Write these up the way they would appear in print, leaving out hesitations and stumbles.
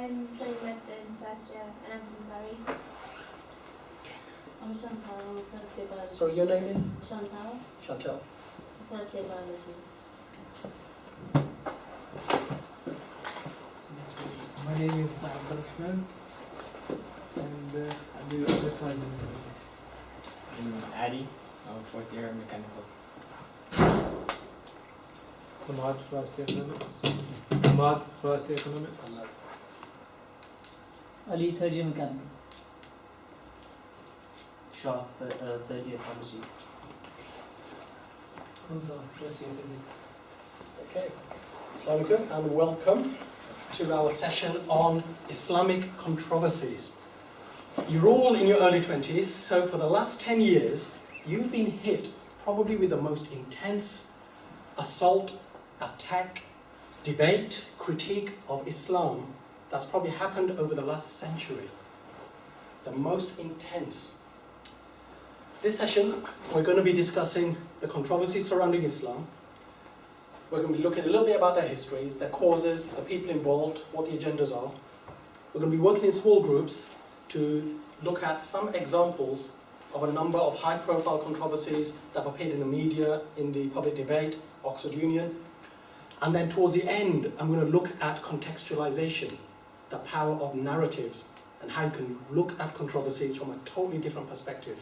I'm studying medicine first year and I'm from Surrey. I'm Chantal, first year biology. Sorry, your name is? Chantal, Chantal. first year biology. My name is Abdulrahman and I do advertising. I'm Addy, I'm fourth year mechanical. Ahmad, first year economics. Ahmad, first year economics. Ali, third year mechanical. Shah, third year pharmacy. Hamza, first year physics. Okay. Assalamu alaikum and welcome to our session on Islamic controversies. You're all in your early 20s, so for the last 10 years, you've been hit probably with the most intense assault, attack, debate, critique of Islam that's probably happened over the last century. The most intense. This session, we're going to be discussing the controversies surrounding Islam. We're going to be looking a little bit about their histories, their causes, the people involved, what the agendas are. We're going to be working in small groups to look at some examples of a number of high-profile controversies that have appeared in the media, in the public debate, Oxford Union. And then towards the end, I'm going to look at contextualization, the power of narratives, and how you can look at controversies from a totally different perspective.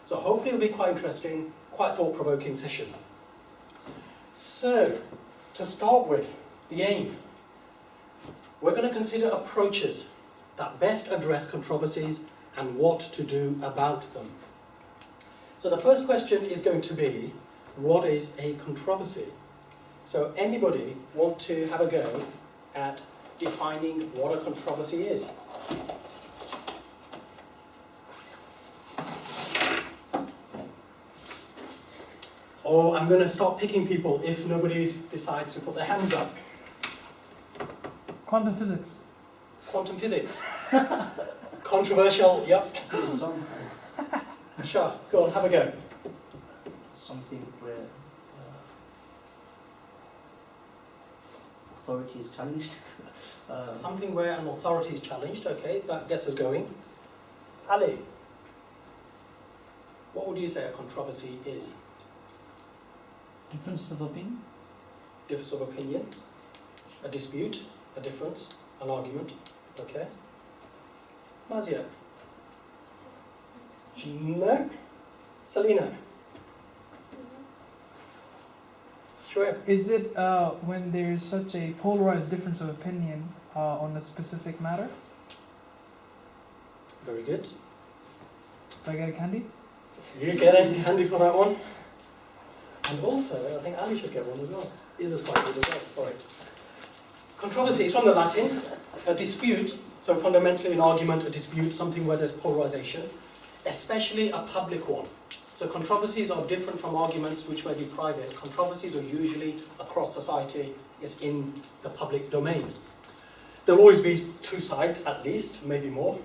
So hopefully it'll be quite interesting, quite thought-provoking session. So, to start with, the aim. We're going to consider approaches that best address controversies and what to do about them. So the first question is going to be, what is a controversy? So anybody want to have a go at defining what a controversy is? Or I'm going to start picking people if nobody decides to put their hands up. Quantum physics. Quantum physics. Controversial, yep. Sure, go on, have a go. Something where authority is challenged. Something where an authority is challenged, okay, that gets us going. Ali, what would you say a controversy is? Difference of opinion. Difference of opinion, a dispute, a difference, an argument, okay. Mazia? No? Selena? Sure. Is it when there's such a polarized difference of opinion on a specific matter? Very good. Do I get a candy? You get a candy for that one. And also, I think Ali should get one as well. His is quite good as well, sorry. Controversy is from the Latin, a dispute, so fundamentally an argument, a dispute, something where there's polarization, especially a public one. So controversies are different from arguments which may be private. Controversies are usually across society, it's in the public domain. There'll always be two sides at least, maybe more,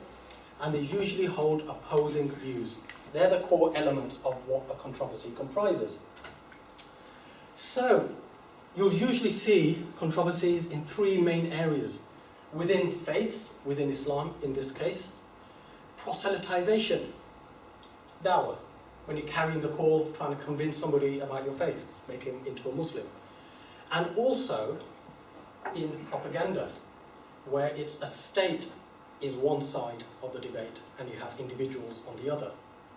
and they usually hold opposing views. They're the core elements of what a controversy comprises. So, you'll usually see controversies in three main areas. Within faiths, within Islam in this case, proselytization, dawah, when you're carrying the call, trying to convince somebody about your faith, make him into a Muslim. And also in propaganda, where it's a state is one side of the debate and you have individuals on the other.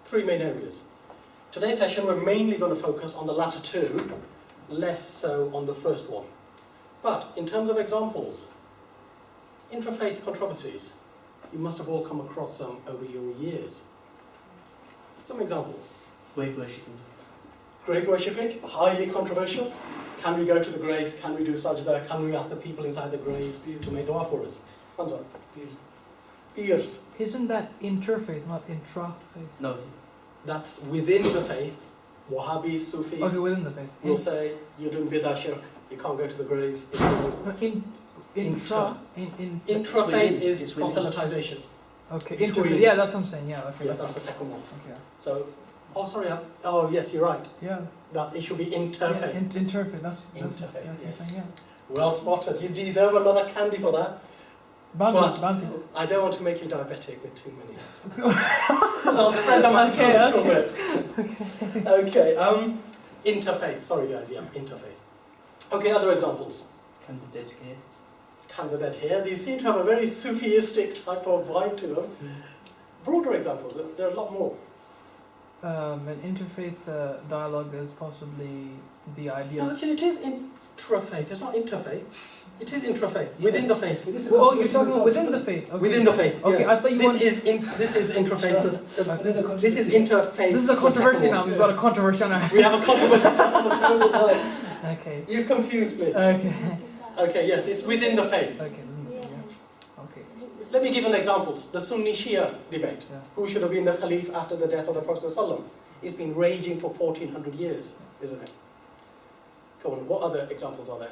Three main areas. Today's session we're mainly going to focus on the latter two, less so on the first one. But in terms of examples, interfaith controversies, you must have all come across some over your years. Some examples. Grave worshipping. Grave worshipping, highly controversial. Can we go to the graves? Can we do sajda? Can we ask the people inside the graves to make dua for us? Thumbs up. Peers. Isn't that interfaith, not intra-faith? No. That's within the faith. Wahhabis, Sufis Okay, within the faith. will say you're doing bid'ah shirk. You can't go to the graves. It's No, Intra-faith is it's within. proselytization. Okay, Between- interfaith. Yeah, that's what I'm saying. Yeah, okay. Yeah, that's the second one. Okay. So, oh sorry, oh yes, you're right. Yeah. That it should be Yeah, interfaith. interfaith. That's Interfaith, what I'm yes. saying. Well spotted. You deserve another candy for that. Bounty, But- bounty. I don't want to make you diabetic with too many. So I'll spread them out Okay, a little bit. Okay, interfaith. Sorry guys, yeah, interfaith. Okay, other examples. Candidate here. Candidate here, these seem to have a very Sufistic type of vibe to them. Broader examples, there are a lot more. An interfaith dialogue is possibly the idea. No, actually it is intrafaith, it's not interfaith. It is intrafaith, within the faith. Oh, you're talking about within the faith. Okay. Within the faith, Okay, yeah. I thought you wanted. This is intrafaith, this is interfaith. This is a the controversy second now. one. We've got a controversy on our. We have a controversy just on the terms of time. Okay. You've confused me. Okay. Okay, yes, it's within the faith. Okay. Yes. Okay. Let me give an example. The Sunni Shia debate. Yeah. Who should have been the Khalif after the death of the Prophet ﷺ? It's been raging for 1400 years, isn't it? Go on, what other examples are there?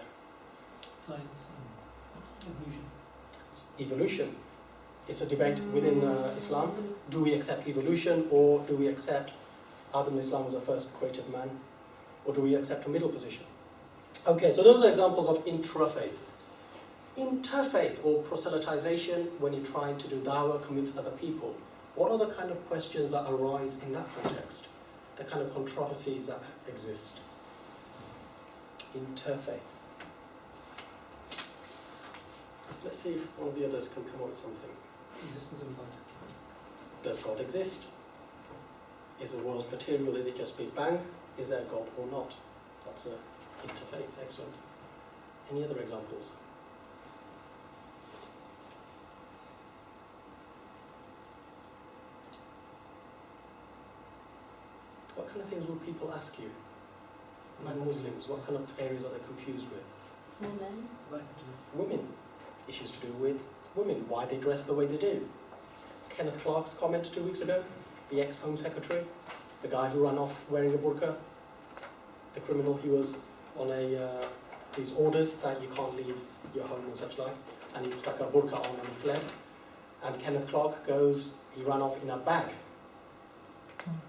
Science and evolution. Evolution. It's a debate within Islam. Do we accept evolution, or do we accept Adam and Islam as the first created man? Or do we accept a middle position? Okay, so those are examples of intrafaith. Interfaith, or proselytization, when you're trying to do dawah, convince other people. What are the kind of questions that arise in that context? The kind of controversies that exist? Interfaith. So let's see if one of the others can come up with something. Existence of God. Does God exist? Is the world material? Is it just Big Bang? Is there God or not? That's a interfaith. Excellent. Any other examples? What kind of things will people ask you? Non-Muslims, what kind of areas are they confused with? Women. Right. Women. Issues to do with women. Why they dress the way they do. Kenneth Clark's comment 2 weeks ago, the ex-Home Secretary, the guy who ran off wearing a burqa, the criminal, he was on these orders that you can't leave your home and such like, and he stuck a burqa on and he fled. And Kenneth Clark goes, he ran off in a bag,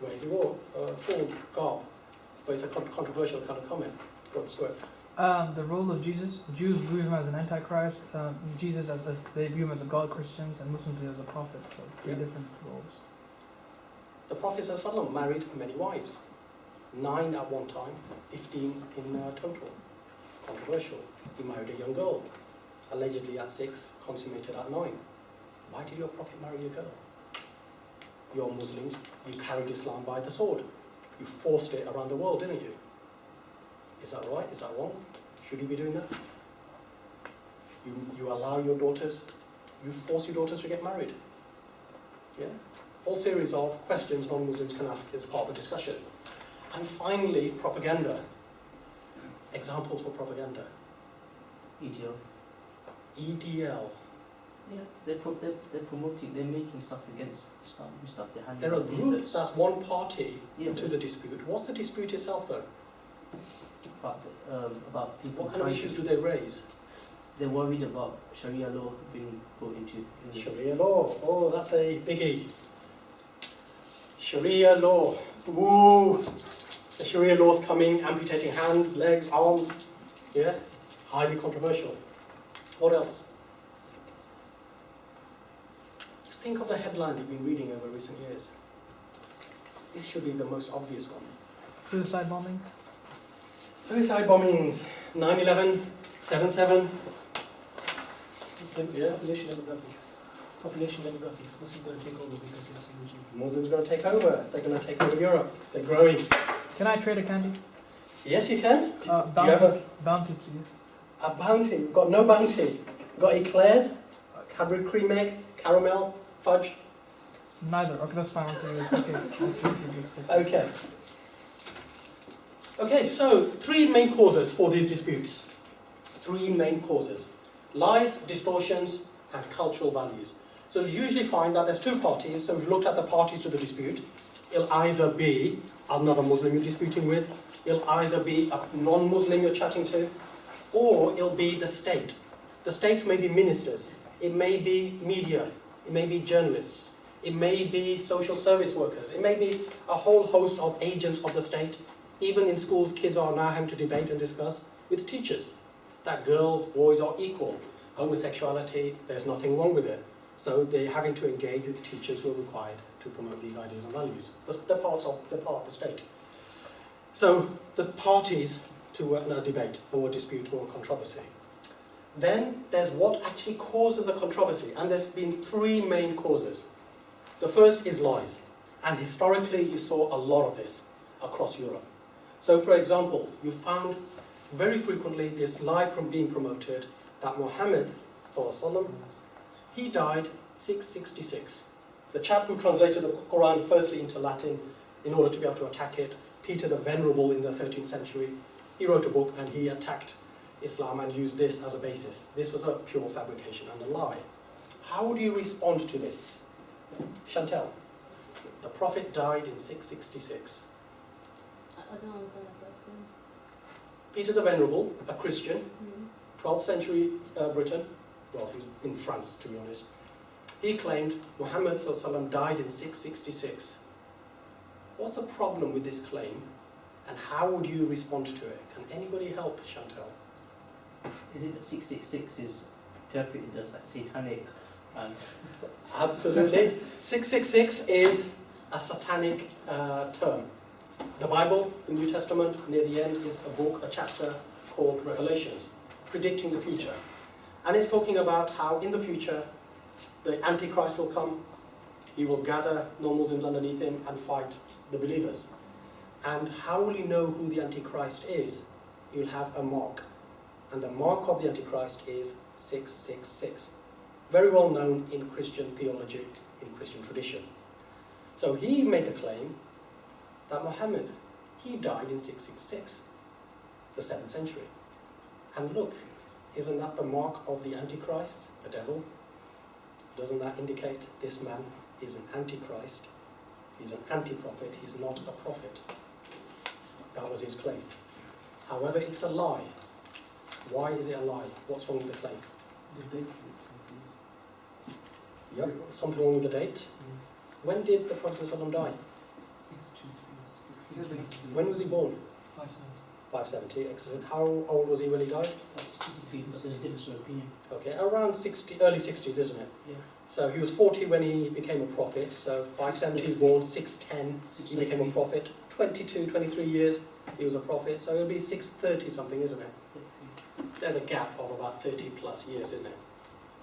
where he wore a full garb. But it's a controversial kind of comment. Go on, swear. The role of Jesus. Jews view him as an antichrist. Jesus as they view him as a God. Christians and Muslims as a prophet. So three Yeah. different roles. The Prophet ﷺ married many wives. 9 at one time, 15 in total. Controversial. He married a young girl. Allegedly at 6, consummated at 9. Why did your Prophet marry a girl? You're Muslims, you carried Islam by the sword. You forced it around the world, didn't you? Is that right? Is that wrong? Should you be doing that? You allow your daughters, you force your daughters to get married. Yeah? Whole series of questions non-Muslims can ask as part of the discussion. And finally, propaganda. Examples for propaganda. EDL. EDL. Yeah, they're promoting, they're making stuff against Islam and stuff. They're handing There are out groups, leaflets. that's one party Yeah, to the dispute. What's the dispute itself though? about people What kind of trying issues to, do they raise? they're worried about Sharia law being brought into Sharia law. Oh, that's a biggie. Sharia law. Ooh. The Sharia law's coming, amputating hands, legs, arms. Yeah? Highly controversial. What else? Just think of the headlines you've been reading over recent years. This should be the most obvious one. Suicide bombings. Suicide bombings. 9/11, 7/7. Yeah. Population demographics. Population demographics. Muslims going to take over because that's the religion. Muslims are going to take over. They're going to take over Europe. They're growing. Can I trade a candy? Yes, you can. Do Bounty, you have a bounty, please. bounty? We've got no bounties. We've got eclairs, Cadbury cream egg, caramel, fudge. Neither. Okay, that's fine. I'll take this. Okay. I'll trade this. Okay. Okay, so 3 main causes for these disputes. 3 main causes. Lies, distortions, and cultural values. So you usually find that there's 2 parties. So we've looked at the parties to the dispute. It'll either be another Muslim you're disputing with, it'll either be a non-Muslim you're chatting to, or it'll be the state. The state may be ministers, it may be media, it may be journalists, it may be social service workers, it may be a whole host of agents of the state. Even in schools, kids are now having to debate and discuss with teachers that girls, boys are equal. Homosexuality, there's nothing wrong with it. So they're having to engage with teachers who are required to promote these ideas and values. They're part of the state. So the parties to a debate or dispute or controversy. Then there's what actually causes a controversy, and there's been three main causes. The first is lies, and historically you saw a lot of this across Europe. So for example, you found very frequently this lie from being promoted that Muhammad, he died 666. The chap who translated the Quran firstly into Latin in order to be able to attack it, Peter the Venerable in the 13th century, he wrote a book and he attacked Islam and used this as a basis. This was a pure fabrication and a lie. How would you respond to this? Chantel, the Prophet died in 666. I don't understand the question. Peter the Venerable, a Christian, Mm. 12th century Britain, well, he was in France to be honest, he claimed Muhammad ﷺ died in 666. What's the problem with this claim and how would you respond to it? Can anybody help, Chantel? Is it that 666 is interpreted as like satanic and Absolutely. 666 is a satanic term. The Bible, the New Testament, near the end is a book, a chapter called Revelations, predicting the future. And it's talking about how in the future the Antichrist will come, he will gather non-Muslims underneath him and fight the believers. And how will you know who the Antichrist is? You'll have a mark. And the mark of the Antichrist is 666. Very well known in Christian theology, in Christian tradition. So he made the claim that Muhammad, he died in 666, the 7th century. And look, isn't that the mark of the Antichrist, the devil? Doesn't that indicate this man is an Antichrist? He's an anti-prophet, he's not a prophet. That was his claim. However, it's a lie. Why is it a lie? What's wrong with the claim? The date. Yep, something wrong with the date. When did the Prophet ﷺ die? 623. When was he born? 570. 570, excellent. How old was he when he died? that's 63, so there's a difference of opinion. Okay, around 60, early 60s, isn't it? Yeah. So he was 40 when he became a prophet, so 570 he's born, 610 he became a prophet, 22, 23 years he was a prophet, so it'll be 630 something, isn't it? There's a gap of about 30 plus years, isn't it?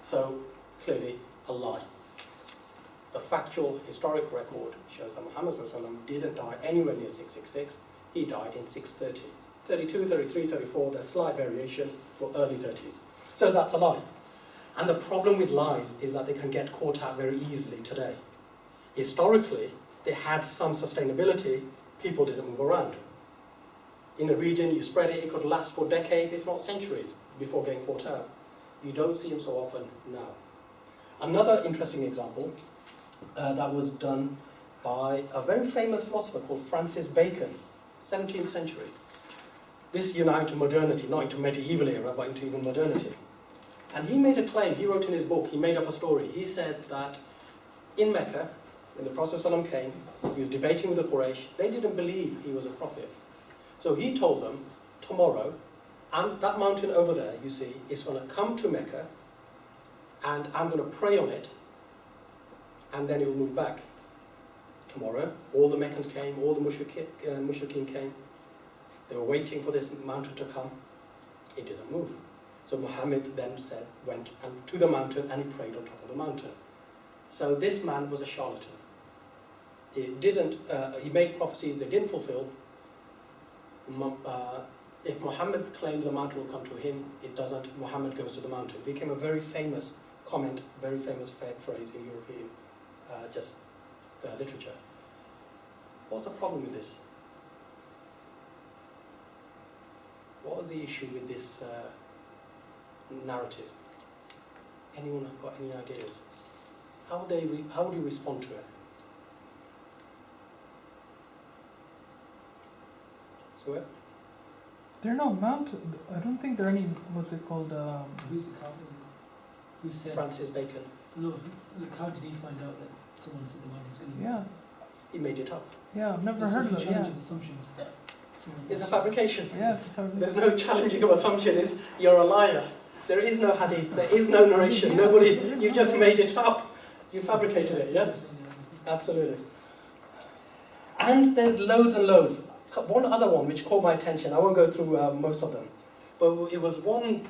So, clearly a lie. The factual historic record shows that Muhammad ﷺ didn't die anywhere near 666, he died in 630. 32, 33, 34, there's slight variation for early 30s. So that's a lie. And the problem with lies is that they can get caught out very easily today. Historically, they had some sustainability, people didn't move around. In a region, you spread it, it could last for decades, if not centuries, before getting caught out. You don't see them so often now. Another interesting example that was done by a very famous philosopher called Francis Bacon, 17th century. This year now into modernity, not into medieval era, but into even modernity. And he made a claim, he wrote in his book, he made up a story. He said that in Mecca, when the Prophet ﷺ came, he was debating with the Quraysh, they didn't believe he was a prophet. So he told them, tomorrow, and that mountain over there, you see, is going to come to Mecca, and I'm going to pray on it, and then it will move back. Tomorrow, all the Meccans came, all the mushrikeen came. They were waiting for this mountain to come. It didn't move. So Muhammad then went to the mountain and he prayed on top of the mountain. So this man was a charlatan. He made prophecies they didn't fulfill. If Muhammad claims a mountain will come to him, it doesn't. Muhammad goes to the mountain. It became a very famous comment, very famous phrase in European literature. What's the problem with this? What was the issue with this narrative? Anyone got any ideas? How would you respond to it? So There are no mountains. I don't think there are any. What's it called? Who's the count? Who said? Francis Bacon, No, look, how did he find out that someone said the mountain's going to Yeah, he made it up. yeah. I've never Yes, heard he of it. Yeah, challenges assumptions. It's a fabrication. yeah. It's a fabrication. There's no challenging of assumption. It's you're a liar. There is no hadith, there is no narration, nobody, you just made it up. You fabricated it, yeah? Absolutely. And there's loads and loads. One other one which caught my attention, I won't go through most of them, but it was one,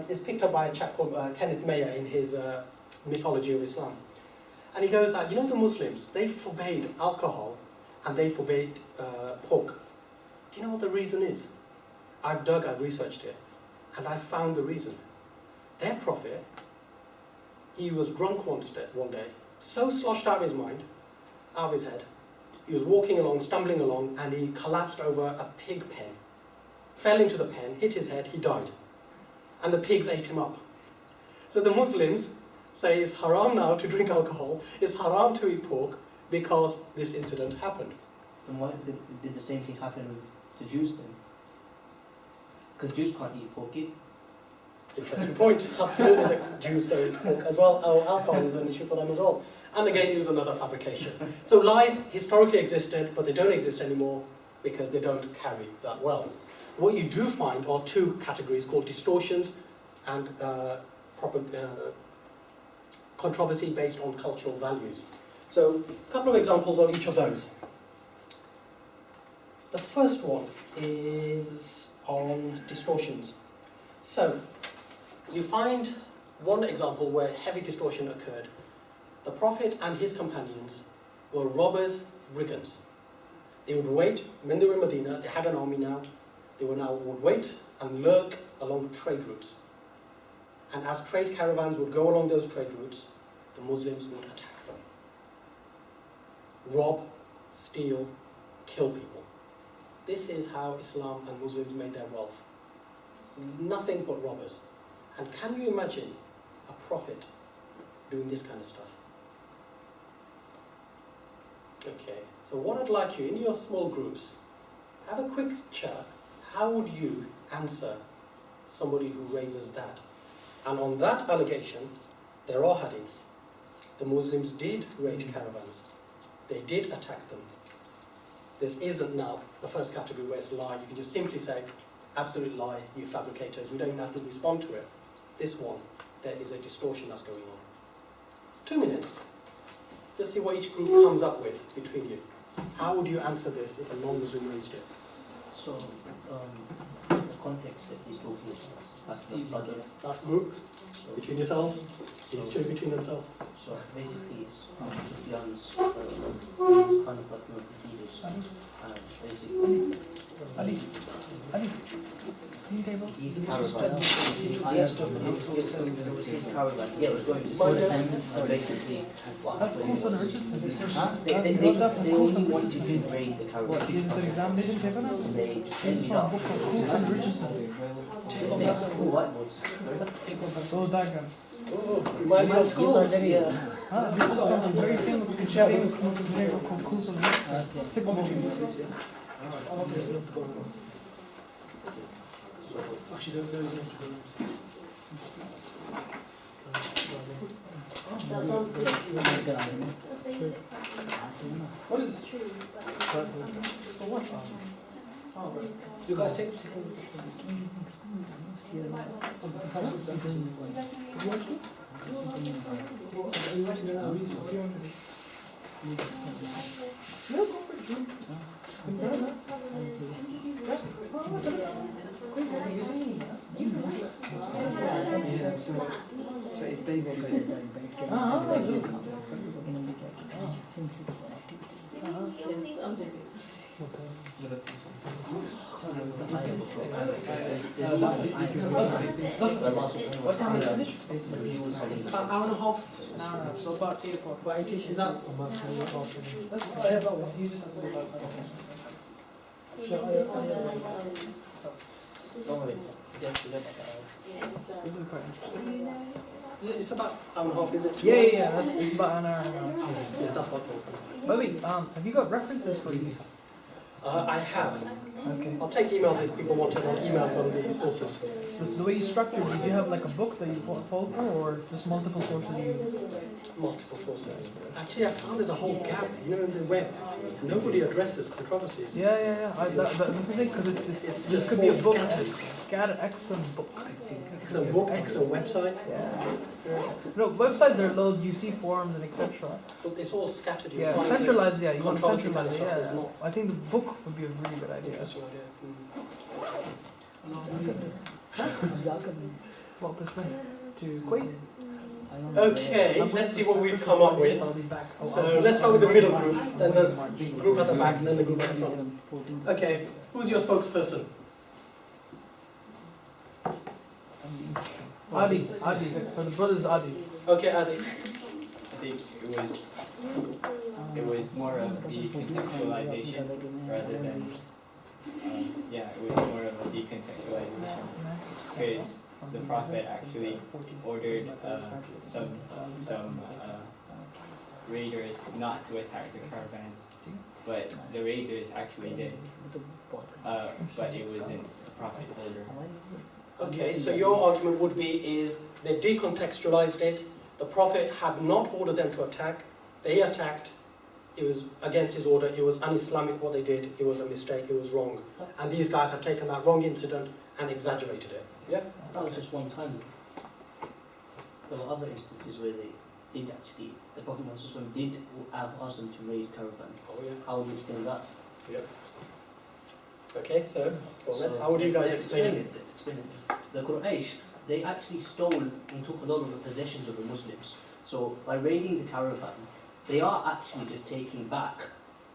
it's picked up by a chap called Kenneth Mayer in his Mythology of Islam. And he goes that, you know the Muslims, they forbade alcohol and they forbade pork. Do you know what the reason is? I've researched it, and I found the reason. Their prophet, he was drunk one day, so sloshed out of his mind, out of his head, he was walking along, stumbling along, and he collapsed over a pig pen. Fell into the pen, hit his head, he died. And the pigs ate him up. So the Muslims say it's haram now to drink alcohol, it's haram to eat pork, because this incident happened. And why did the same thing happen with the Jews then? Because Jews can't eat pork. Interesting point. Absolutely, the Jews don't eat pork as well. Oh, alcohol is an issue for them as well. And again, it was another fabrication. So lies historically existed, but they don't exist anymore because they don't carry that well. What you do find are two categories called distortions and controversy based on cultural values. So a couple of examples on each of those. The first one is on distortions. So you find one example where heavy distortion occurred. The Prophet and his companions were robbers, brigands. They would wait, when they were in Medina, they had an army now, would wait and lurk along trade routes. And as trade caravans would go along those trade routes, the Muslims would attack them. Rob, steal, kill people. This is how Islam and Muslims made their wealth. Nothing but robbers. And can you imagine a prophet doing this kind of stuff? Okay, so what I'd like you, in your small groups, have a quick chat. How would you answer somebody who raises that? And on that allegation, there are hadiths. The Muslims did raid caravans. They did attack them. This isn't now the first category where it's a lie. You can just simply say, absolute lie, you fabricators. We don't even have to respond to it. This one, there is a distortion that's going on. 2 minutes. Just see what each group comes up with between you. How would you answer this if a non-Muslim raised it? So, the context that he's talking about, that's the other. Last group, So, between yourselves, these two between themselves. so basically, it's Sufyan's kind of like leaders, and basically, he's a caravan. He's caravan. Yeah, it was going to Sudan, and basically, That's Coulson Richardson. huh? They only wanted to invade the What, caravan. is the examination paper now? And they It's ended from up. book of Coulson Richardson. Oh, whiteboards. Those diagrams. Oh, reminds me of school. This is from a very famous paper called Coulson Richardson. 6 volumes. Actually, there is no What is this? For what? You guys take over. What time is it finish? It's about an hour and a half. An hour and a half, so about 8 o'clock. By 8ish, is that? That's I have that one. He just has to go back. Don't worry. This is quite interesting. It's about an hour and a half, is it? Yeah. It's about an hour and a half. Yeah, that's what. By the way, have you got references for these? I have. Okay. I'll take emails if people want it on email from the sources. The way you structured, did you have like a book that you follow through, or just multiple sources? multiple sources. Actually, I found there's a whole gap, you know, in the web. Nobody addresses controversies. Yeah. That's the thing, because it's It's this just could be a all book, scattered. excellent book, I think. It's a book, it's a website. Yeah. No, websites are low, UC forums and etc. But it's all scattered. You Yeah, find centralized, yeah, you want to controversy kind of centralize it, stuff is yeah. not I think the book would be a really good idea. interesting idea. What this way? To Kuwait? Okay, let's see what we've come up with. I'll be back. So let's start with the middle group, then there's the group at the back, and then the group at the front. Okay, who's your spokesperson? Adi, for the brothers Adi. Okay, Adi. I think it was more of the contextualization rather than, it was more of a decontextualization. Because the Prophet actually ordered some raiders not to attack the caravans, but the raiders actually did. But it wasn't the Prophet's order. Okay, so your argument would be is they decontextualized it, the Prophet had not ordered them to attack, they attacked, it was against his order, it was un-Islamic what they did, it was a mistake, it was wrong. And these guys have taken that wrong incident and exaggerated it. Yeah? That was just one time. There were other instances where they did actually, the Prophet Muhammad did ask them to raid caravan. Oh yeah. How would you explain that? Yeah. Okay, so, go on then. So How would you guys let's explain it? Let's explain it. The Quraysh, they actually stole and took a lot of the possessions of the Muslims. So by raiding the caravan, they are actually just taking back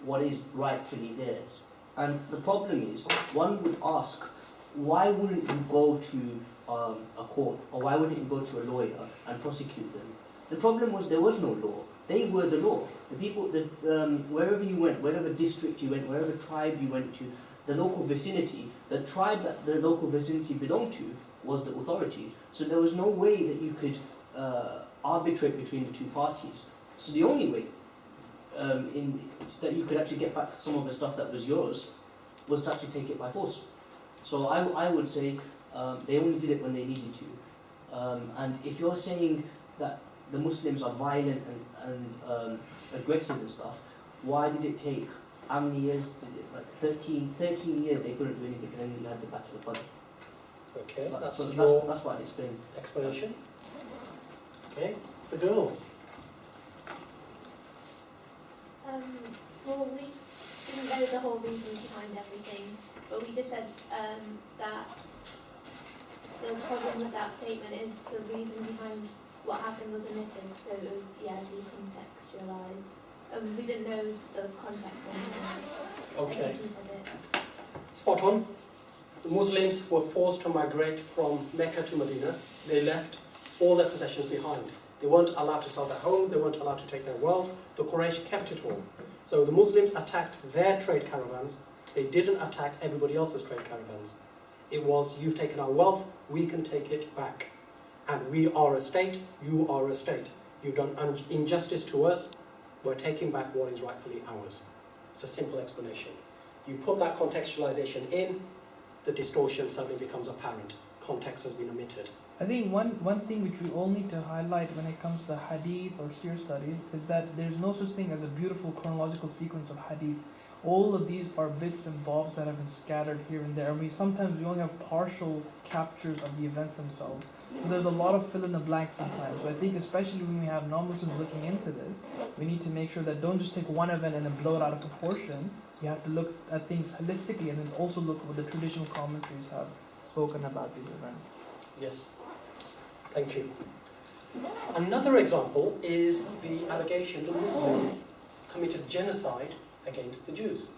what is rightfully theirs. And the problem is, one would ask, why wouldn't you go to a court, or why wouldn't you go to a lawyer and prosecute them? The problem was there was no law. They were the law. The people, wherever you went, wherever district you went, wherever tribe you went to, the local vicinity, the tribe that the local vicinity belonged to was the authority. So there was no way that you could arbitrate between the two parties. So the only way that you could actually get back some of the stuff that was yours was to actually take it by force. So I would say they only did it when they needed to. And if you're saying that the Muslims are violent and aggressive and stuff, why did it take how many years? Like 13 years they couldn't do anything, and then you had the Battle of Badr. Okay, that's So your that's what I'd explain. explanation. Okay, the girls. Well, we didn't know the whole reason behind everything, but we just said that the problem with that statement is the reason behind what happened was omitted, so it was, decontextualized. We didn't know the context of it. Okay. He said it. Spot on. The Muslims were forced to migrate from Mecca to Medina. They left all their possessions behind. They weren't allowed to sell their homes, they weren't allowed to take their wealth. The Quraysh kept it all. So the Muslims attacked their trade caravans. They didn't attack everybody else's trade caravans. It was, you've taken our wealth, we can take it back. And we are a state, you are a state. You've done injustice to us, we're taking back what is rightfully ours. It's a simple explanation. You put that contextualization in, the distortion suddenly becomes apparent. Context has been omitted. I think one thing which we all need to highlight when it comes to hadith or seer studies is that there's no such thing as a beautiful chronological sequence of hadith. All of these are bits and bobs that have been scattered here and there. And sometimes we only have partial captures of the events themselves. So there's a lot of fill in the blanks sometimes. So I think especially when we have non-Muslims looking into this, we need to make sure that don't just take one event and then blow it out of proportion. You have to look at things holistically and then also look at what the traditional commentaries have spoken about these events. Yes, thank you. Another example is the allegation that Muslims committed genocide against the Jews.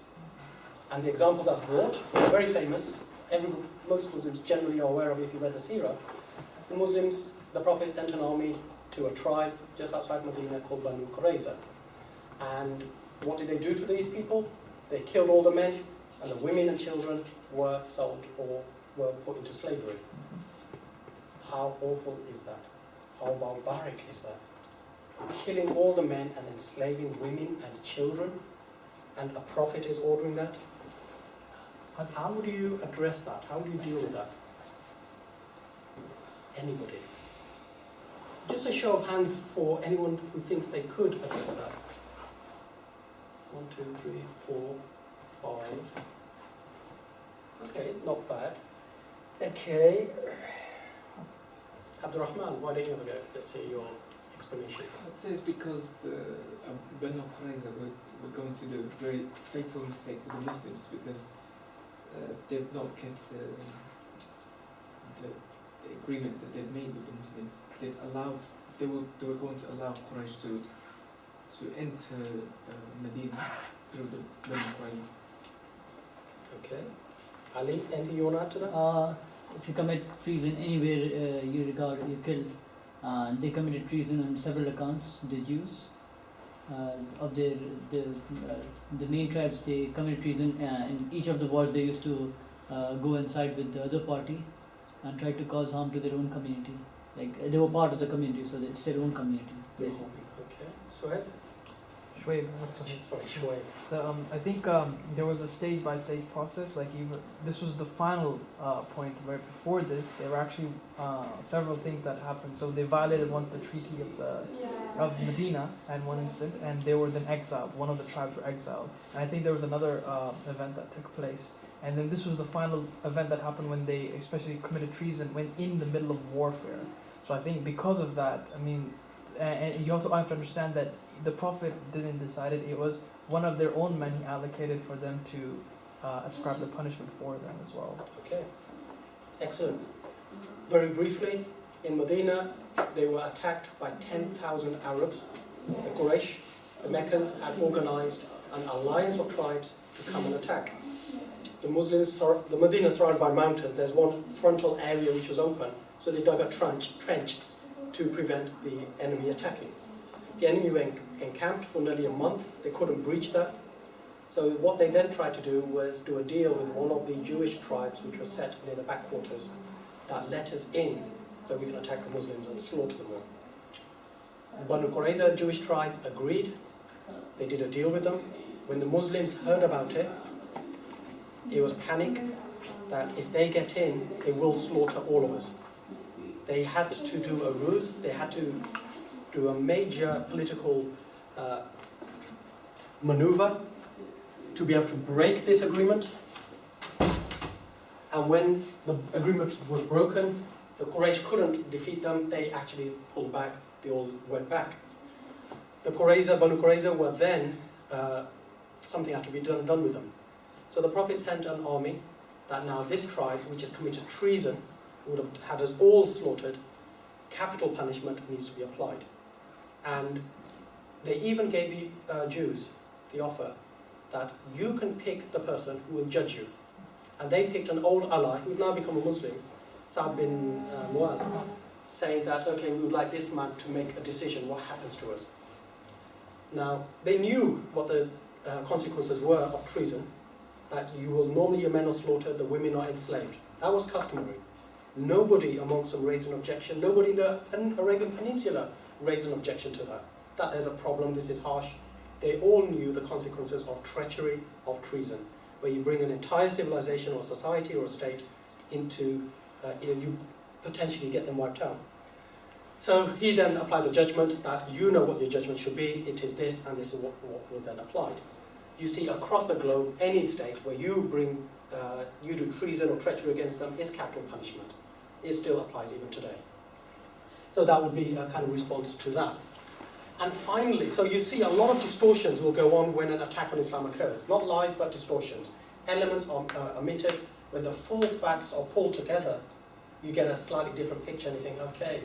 And the example that's brought, very famous, most Muslims generally are aware of if you read the Seerah. The Muslims, the Prophet sent an army to a tribe just outside Medina called Banu Qurayza. And what did they do to these people? They killed all the men, and the women and children were sold or were put into slavery. How awful is that? How barbaric is that? You're killing all the men and enslaving women and children, and a prophet is ordering that? How do you address that? How do you deal with that? Anybody? Just a show of hands for anyone who thinks they could address that. 1, 2, 3, 4, 5. Okay, not bad. Okay. Abdurrahman, why don't you have a go? Let's hear your explanation. I'd say it's because the Banu Qurayza were going to do a very fatal mistake to the Muslims because they've not kept the agreement that they've made with the Muslims. They were going to allow Quraysh to enter Medina through the Banu Qurayza. Okay. Ali, anything you want to add to that? If you commit treason anywhere you regard, you kill. They committed treason on several accounts. The Jews, of the main tribes, they committed treason. In each of the wars, they used to go and side with the other party and try to cause harm to their own community. Like they were part of the community, so it's their own community, basically. Okay. Suhaib? Shway, Sorry, Shoaib. So I think there was a stage-by-stage process. Like even this was the final point. Where before this, there were actually several things that happened. So they violated once the treaty of Medina at one instant, and they were then exiled. One of the tribes were exiled, and I think there was another event that took place. And then this was the final event that happened when they especially committed treason when in the middle of warfare. So I think because of that, I mean, and you also have to understand that the Prophet didn't decide it. It was one of their own men he allocated for them to ascribe the punishment for them as well. Okay. Excellent. Very briefly, in Medina, they were attacked by 10,000 Arabs. The Quraysh, the Meccans, had organized an alliance of tribes to come and attack. The Muslims, the Medina is surrounded by mountains. There's one frontal area which was open, so they dug a trench to prevent the enemy attacking. The enemy were encamped for nearly a month. They couldn't breach that. So what they then tried to do was do a deal with one of the Jewish tribes which was set near the backwaters that let us in so we can attack the Muslims and slaughter them all. Banu Qurayza, a Jewish tribe, agreed. They did a deal with them. When the Muslims heard about it, it was panic that if they get in, they will slaughter all of us. They had to do a ruse. They had to do a major political maneuver to be able to break this agreement. And when the agreement was broken, the Quraysh couldn't defeat them. They actually pulled back. They all went back. The Banu Qurayza were then, something had to be done with them. So the Prophet sent an army that now this tribe, which has committed treason, would have had us all slaughtered, capital punishment needs to be applied. And they even gave the Jews the offer that you can pick the person who will judge you. And they picked an old ally who had now become a Muslim, Sa'd bin Muaz, saying that, okay, we would like this man to make a decision, what happens to us. Now, they knew what the consequences were of treason, that normally your men are slaughtered, the women are enslaved. That was customary. Nobody amongst them raised an objection. Nobody in the Arabian Peninsula raised an objection to that. That there's a problem, this is harsh. They all knew the consequences of treachery, of treason, where you bring an entire civilization or society or a state into, you potentially get them wiped out. So he then applied the judgment that you know what your judgment should be, it is this, and this is what was then applied. You see across the globe, any state where you do treason or treachery against them is capital punishment. It still applies even today. So that would be a kind of response to that. And finally, so you see a lot of distortions will go on when an attack on Islam occurs. Not lies, but distortions. Elements are omitted. When the full facts are pulled together, you get a slightly different picture and you think, okay,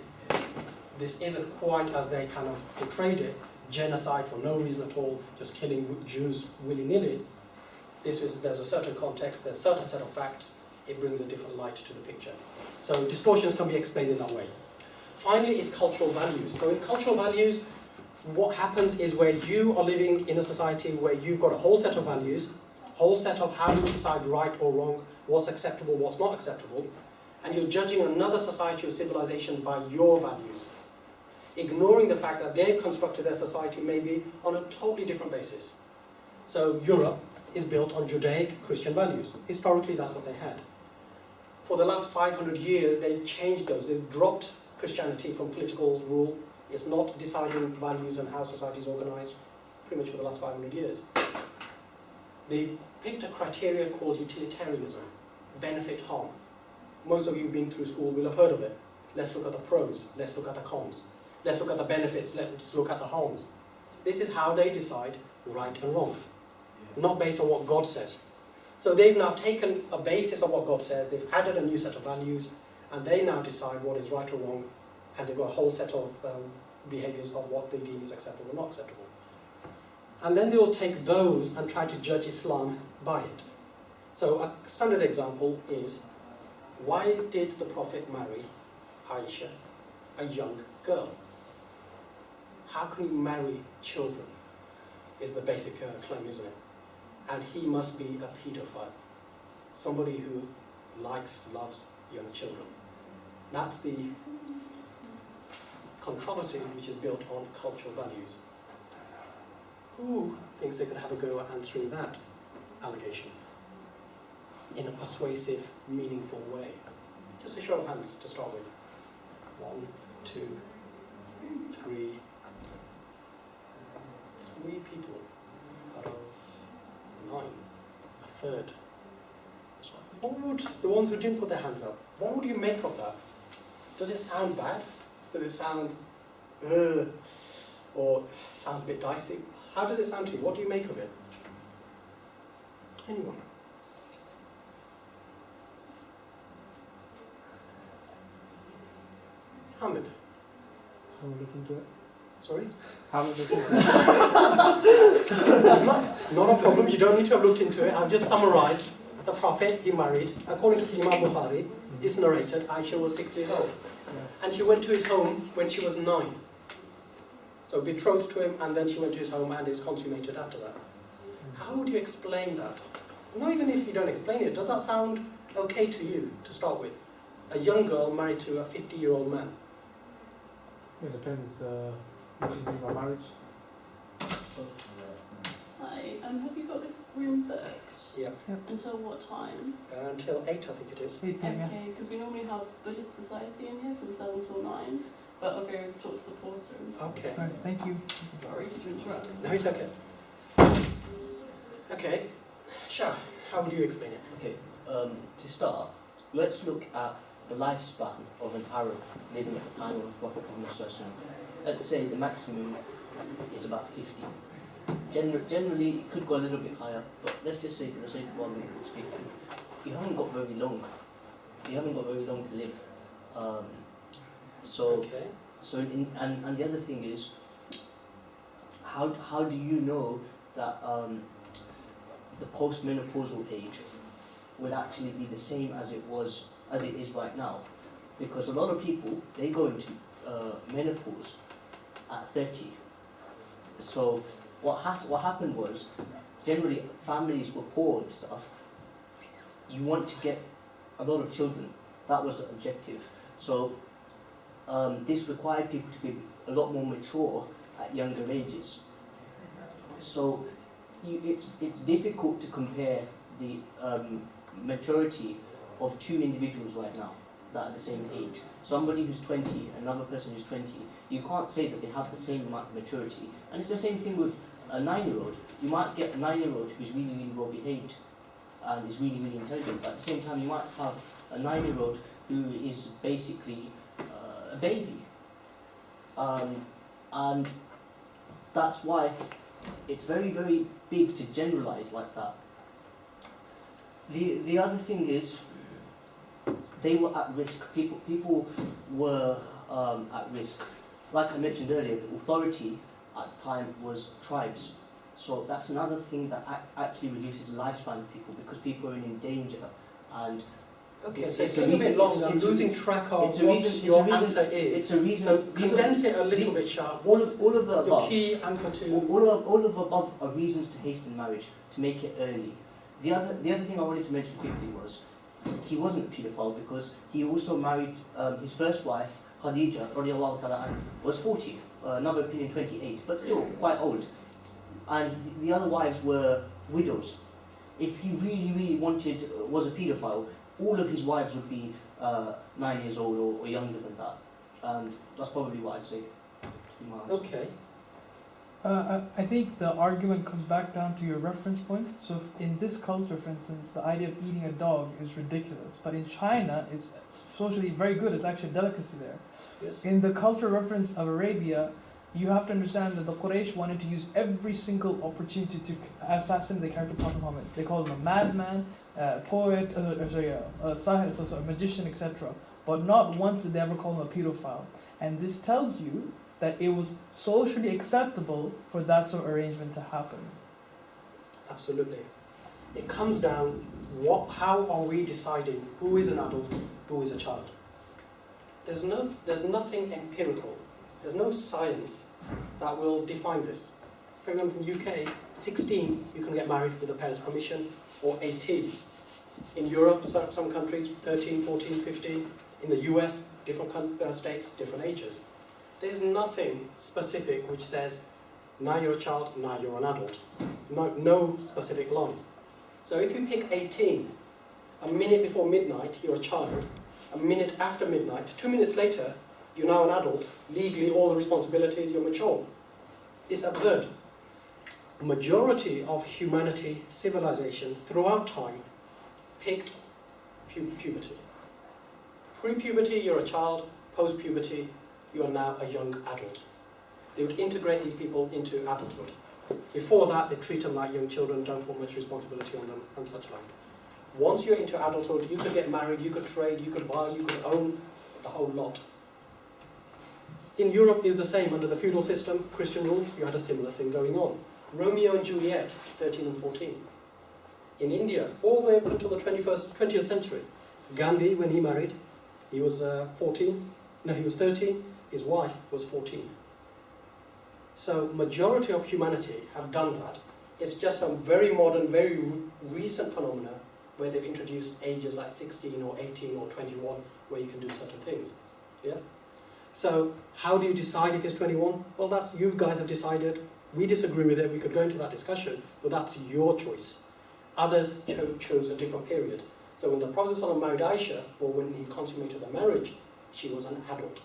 this isn't quite as they kind of portrayed it. Genocide for no reason at all, just killing Jews willy-nilly. There's a certain context, there's a certain set of facts, it brings a different light to the picture. So distortions can be explained in that way. Finally is cultural values. So in cultural values, what happens is where you are living in a society where you've got a whole set of values, whole set of how you decide right or wrong, what's acceptable, what's not acceptable, and you're judging another society or civilization by your values, ignoring the fact that they've constructed their society maybe on a totally different basis. So Europe is built on Judaic Christian values. Historically, that's what they had. For the last 500 years, they've changed those. They've dropped Christianity from political rule. It's not deciding values and how society is organised, pretty much for the last 500 years. They picked a criteria called utilitarianism, benefit harm. Most of you who've been through school will have heard of it. Let's look at the pros, let's look at the cons. Let's look at the benefits, let's look at the harms. This is how they decide right and wrong, not based on what God says. So they've now taken a basis of what God says, they've added a new set of values, and they now decide what is right or wrong, and they've got a whole set of behaviours of what they deem is acceptable or not acceptable. And then they will take those and try to judge Islam by it. So a standard example is, why did the Prophet marry Aisha, a young girl? How can you marry children, is the basic claim, isn't it? And he must be a paedophile, somebody who likes, loves young children. That's the controversy which is built on cultural values. Who thinks they could have a go at answering that allegation in a persuasive, meaningful way? Just a show of hands to start with. 1, 2, 3. 3 people out of 9. A third. What would, the ones who didn't put their hands up, what would you make of that? Does it sound bad? Does it sound, or sounds a bit dicey? How does it sound to you? What do you make of it? Anyone? Hamid? How we look into it? Sorry? How we look into it? Not a problem, you don't need to have looked into it. I've just summarised the Prophet he married. According to Imam Bukhari, it's narrated, Aisha was 6 years old. And she went to his home when she was 9. So betrothed to him, and then she went to his home and it was consummated after that. How would you explain that? Not even if you don't explain it, does that sound okay to you, to start with? A young girl married to a 50-year-old man. It depends what you mean by marriage. Hi, have you got this room booked? Yeah. Until what time? Until 8, I think it is. 8 p.m. Okay, because we normally have Buddhist Society in here from 7 till 9, but I'll go talk to the porter. Okay. Right, thank you. Sorry to interrupt. No, it's okay. Okay. Shah, how would you explain it? Okay, to start, let's look at the lifespan of an Arab living at the time of the Prophet Muhammad. Let's say the maximum is about 50. Generally, it could go a little bit higher, but let's just say for the sake of argument, it's 50. You haven't got very long. You haven't got very long to live. Okay. And the other thing is, how do you know that the postmenopausal age will actually be the same as it is right now? Because a lot of people, they go into menopause at 30. So what happened was, generally families were poor and stuff. You want to get a lot of children. That was the objective. So this required people to be a lot more mature at younger ages. So it's difficult to compare the maturity of 2 individuals right now that are the same age. Somebody who's 20, another person who's 20, you can't say that they have the same amount of maturity. And it's the same thing with a 9-year-old. You might get a 9-year-old who's really, really well behaved and is really, really intelligent. But at the same time, you might have a 9-year-old who is basically a baby. And that's why it's very, very big to generalize like that. The other thing is, they were at risk. People were at risk. Like I mentioned earlier, the authority at the time was tribes. So that's another thing that actually reduces the lifespan of people, because people are in danger. And Okay, it's so it's a a little reason- bit long. it's- I'm it's a losing track of it's a what reason- it's your a reason- answer is. it's a reason. So these are- condense it a little the- bit, Shah. all of the Your above. key answer to... All of above are reasons to hasten marriage, to make it early. The other thing I wanted to mention quickly was, he wasn't a paedophile because he also married his first wife, Khadija, radiallahu ta'ala anha, was 40, another opinion 28, but still quite old. And the other wives were widows. If he really, really was a paedophile, all of his wives would be 9 years old or younger than that. And that's probably what I'd say. To be my answer. Okay. I think the argument comes back down to your reference points. So if in this culture, for instance, the idea of eating a dog is ridiculous, but in China it's socially very good. It's actually a delicacy there. Yes. In the cultural reference of Arabia, you have to understand that the Quraysh wanted to use every single opportunity to assassinate the character Prophet Muhammad. They called him a madman, poet, sahir, so a magician, etc. But not once did they ever call him a pedophile. And this tells you that it was socially acceptable for that sort of arrangement to happen. Absolutely. It comes down, how are we deciding who is an adult, who is a child? There's nothing empirical. There's no science that will define this. For example, in the UK, 16, you can get married with a parent's permission, or 18. In Europe, some countries, 13, 14, 15. In the US, different states, different ages. There's nothing specific which says, now you're a child, now you're an adult. No specific line. So if you pick 18, a minute before midnight, you're a child. A minute after midnight, 2 minutes later, you're now an adult. Legally, all the responsibilities, you're mature. It's absurd. Majority of humanity, civilization, throughout time, picked puberty. Pre-puberty, you're a child. Post-puberty, you are now a young adult. They would integrate these people into adulthood. Before that, they treat them like young children, don't put much responsibility on them, and such like. Once you're into adulthood, you could get married, you could trade, you could buy, you could own the whole lot. In Europe, it was the same. Under the feudal system, Christian rules, you had a similar thing going on. Romeo and Juliet, 13 and 14. In India, all the way up until the 20th century, Gandhi, when he married, he was 14. No, he was 13. His wife was 14. So majority of humanity have done that. It's just a very modern, very recent phenomena where they've introduced ages like 16 or 18 or 21 where you can do certain things. Yeah. So how do you decide if it's 21? Well, that's you guys have decided. We disagree with it. We could go into that discussion, but that's your choice. Others chose a different period. So when the Prophet ﷺ married Aisha, or when he consummated the marriage, she was an adult.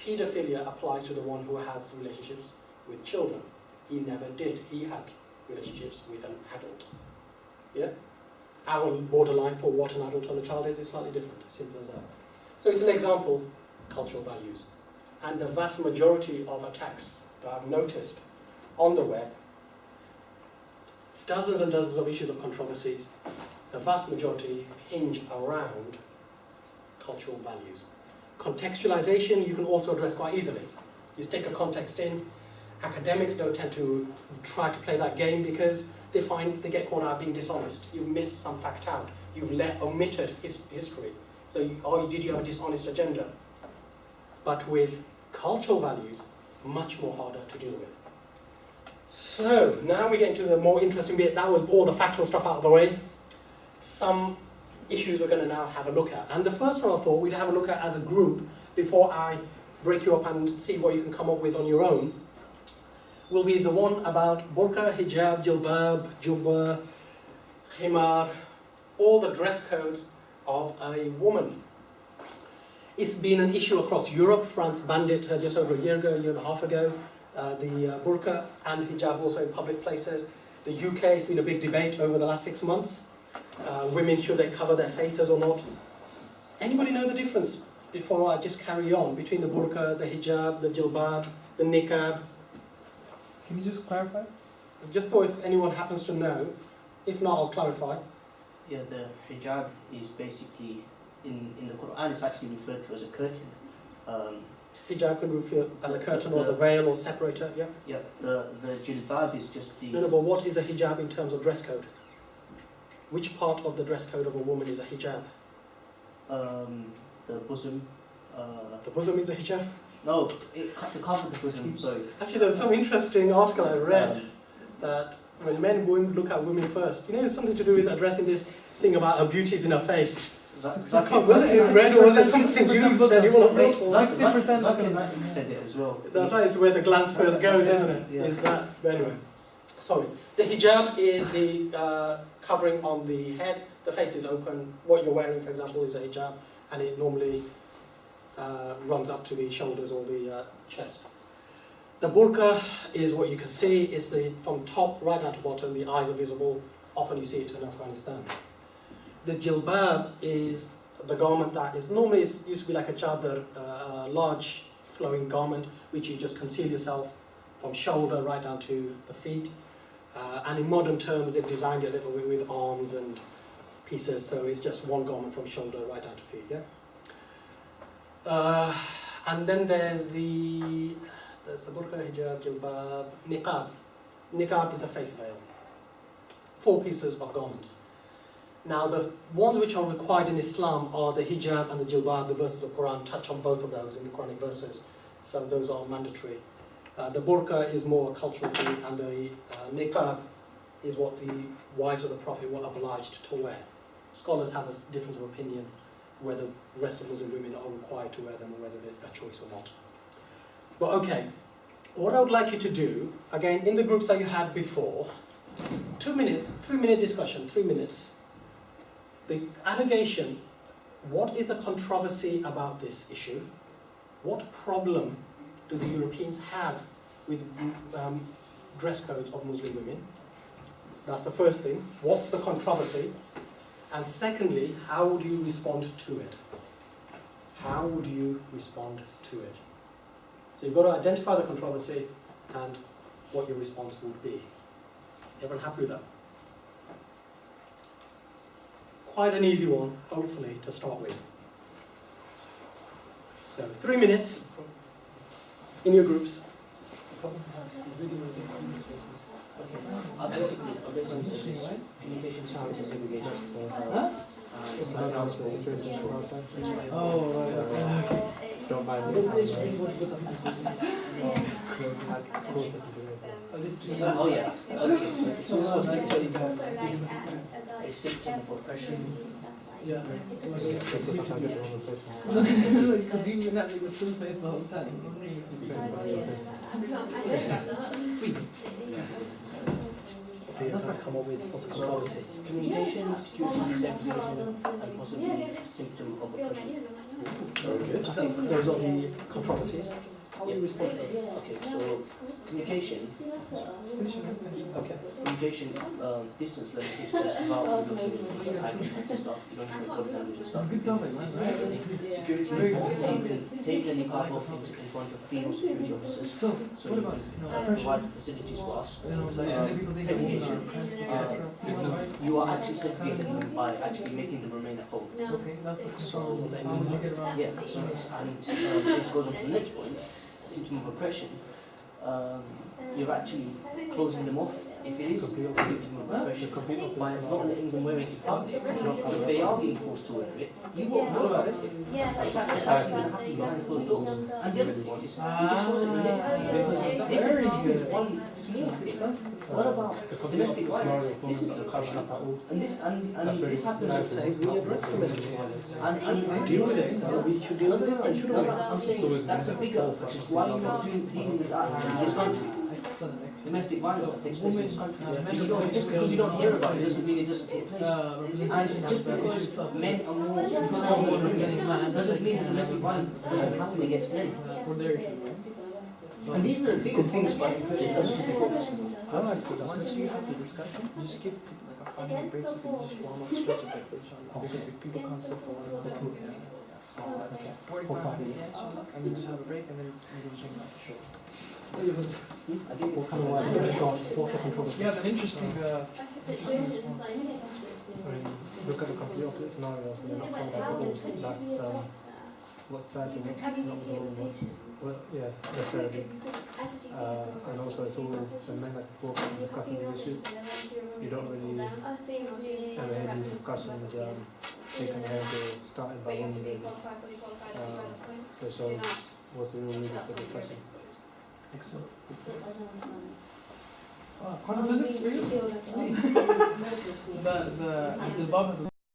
Paedophilia applies to the one who has relationships with children. He never did. He had relationships with an adult. Yeah? Our borderline for what an adult and a child is slightly different, as simple as that. So it's an example, cultural values. And the vast majority of attacks that I've noticed on the web, dozens and dozens of issues of controversies, the vast majority hinge around cultural values. Contextualization you can also address quite easily. You stick a context in. Academics don't tend to try to play that game because they find they get caught out being dishonest. You've missed some fact out. You've omitted history. So did you have a dishonest agenda? But with cultural values, much more harder to deal with. So now we get into the more interesting bit. That was all the factual stuff out of the way. Some issues we're going to now have a look at. And the first one I thought we'd have a look at as a group before I break you up and see what you can come up with on your own will be the one about burqa, hijab, jilbab, jubba, khimar, all the dress codes of a woman. It's been an issue across Europe. France banned it just over a year and a half ago. The burqa and hijab also in public places. The UK has been a big debate over the last 6 months. Women, should they cover their faces or not? Anybody know the difference, before I just carry on, between the burqa, the hijab, the jilbab, the niqab? Can you just clarify? I just thought if anyone happens to know. If not, I'll clarify. Yeah, the hijab is basically, in the Quran, it's actually referred to as a curtain. Hijab can refer as a curtain or as a veil or separator, yeah? Yeah, the jilbab is just the... No, but what is a hijab in terms of dress code? Which part of the dress code of a woman is a hijab? The bosom. The bosom is a hijab? No, to cover the bosom, sorry. Actually, there's some interesting article I read that when men look at women first, you know, it's something to do with addressing this thing about her beauties in her face. Zafar Was it in red or was it something you said? You want to said it as well. That's right, it's where the glance first goes, isn't it? Yeah. Is that, but anyway, sorry. The hijab is the covering on the head, the face is open. What you're wearing, for example, is a hijab, and it normally runs up to the shoulders or the chest. The burqa is what you can see, it's from top right down to bottom, the eyes are visible, often you see it in Afghanistan. The jilbab is the garment that is normally used to be like a chadar, a large flowing garment which you just conceal yourself from shoulder right down to the feet. And in modern terms they've designed it a little bit with arms and pieces, so it's just one garment from shoulder right down to feet. Yeah. And then there's the burqa, hijab, jilbab, niqab. Niqab is a face veil. 4 pieces of garments. Now the ones which are required in Islam are the hijab and the jilbab. The verses of Quran touch on both of those in the Quranic verses, so those are mandatory. The burqa is more a cultural thing, and the niqab is what the wives of the Prophet were obliged to wear. Scholars have a difference of opinion whether the rest of Muslim women are required to wear them or whether they're a choice or not. But okay, what I would like you to do, again, in the groups that you had before, 2 minutes, 3-minute discussion, 3 minutes. The allegation, what is the controversy about this issue? What problem do the Europeans have with dress codes of Muslim women? That's the first thing. What's the controversy? And secondly, how would you respond to it? How would you respond to it? So you've got to identify the controversy and what your response would be. Everyone happy with that? Quite an easy one, hopefully, to start with. So 3 minutes in your groups. I'll basically say this. Communication sounds as segregation. It's not how the situation is last time. Oh, right. Don't mind me. Oh yeah. Okay. It's also a symptom Also like a symptom of oppression. Yeah. It's a target on the place. Because you not like the full face the whole time. Let's come up with what's the controversy. Communication, security, segregation, and possibly symptom of oppression. Very good. I think those are the controversies. How will you respond to them? Okay, so communication, Okay. communication, distance learning takes place without looking at eye contact and stuff. You don't need body language and stuff. Good topic, man. Security, you can take the niqab off in front of female security officers, so What you about can provide facilities for us. you know, like people think Segregation. etc. You are actually segregating them by actually making them remain at home. Okay, that's the control. How would you get around? Yeah, so, and this goes on to the next point, symptom of oppression. You're actually closing them off if it is a symptom of oppression by not letting them wear it in public. If they are being forced to wear it, you won't know about it. It's actually going to happen behind closed doors. And the other thing is, it just shows it related. This is one small thing. What about domestic violence? This is oppression. And this happens with and Deal with it. So we should deal with this. Then shouldn't we? I'm saying that's a bigger oppression. Why are you not dealing with that in this country? Domestic violence that takes place in this country. Just because you don't hear about it doesn't mean it doesn't take place. And just because men are more strong than women doesn't mean that domestic violence doesn't happen against men. And these are the bigger things, but it doesn't be focused on. Once you have the discussion, you just give people like a 5-minute break so people just warm up, stretch a bit, inshallah. Because the people can't sit for 1 hour. Okay. 45 minutes. And then just have a break and then we can change that. Sure. What kind of way? Very short. What's the controversy? Yeah, an interesting. Look at the complete opposite scenario. They're not from that before. That's what's sad and what's not normal. Well, yeah, necessarily. And also it's always the men at the forefront discussing these issues. You don't really ever hear these discussions taken ahead or started by women really. So it shows what's the real reason for the discussion. Excellent. Quantum physics, really? The Bob has a